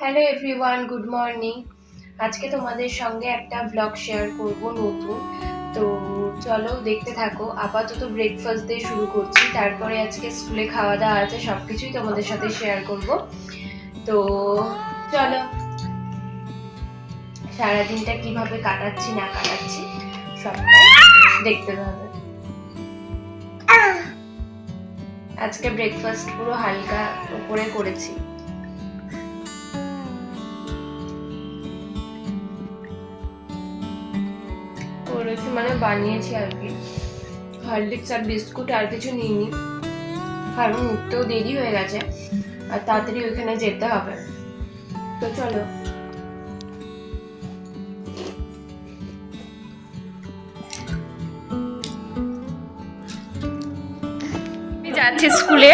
Hello everyone, good morning. আজকে তোমাদের সঙ্গে একটা ব্লগ শেয়ার করব নতুন। তো চলো দেখতে থাকো। আপাতত ব্রেকফাস্ট দিয়ে শুরু করছি, তারপরে আজকে স্কুলে খাওয়া দাওয়া আছে, সব কিছুই তোমাদের সাথে শেয়ার করব। তো চলো, সারাদিনটা কিভাবে কাটাচ্ছি না কাটাচ্ছি সবটাই দেখতে হবে। আজকে ব্রেকফাস্ট পুরো হালকা উপরে করেছি। করেছি মানে বানিয়েছি আর কি। হরলিক্স আর বিস্কুট, আর কিছু নিইনি, কারণ উঠতেও দেরি হয়ে গেছে আর তাড়াতাড়ি ওইখানে যেতে হবে। তো চলো। যাচ্ছি স্কুলে,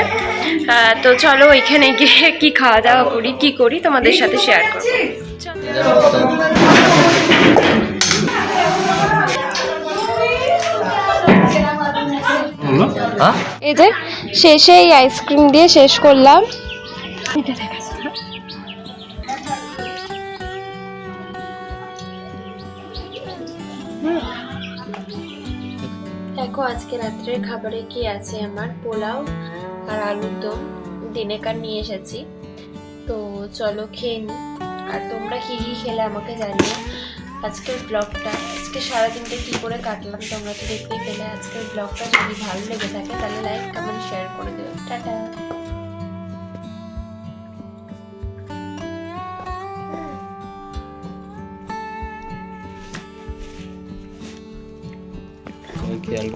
তো চলো ওইখানে গিয়ে কি খাওয়া দাওয়া করি, কি করি তোমাদের সাথে শেয়ার করবো। এই যে শেষে এই আইসক্রিম দিয়ে শেষ করলাম। দেখো আজকে রাত্রের খাবারে কি আছে, আমার পোলাও আর আলুর দম দিনেকার নিয়ে এসেছি। তো চলো খেয়ে নিই, আর তোমরা কি কি খেলে আমাকে জানিও। আজকের ব্লগটা, আজকে সারাদিনটা কি করে কাটলাম তোমরা তো দেখতেই পেলে। আজকের ব্লগটা যদি ভালো লেগে থাকে তাহলে লাইক কমেন্ট শেয়ার করে দিও। টাটা। খেয়াল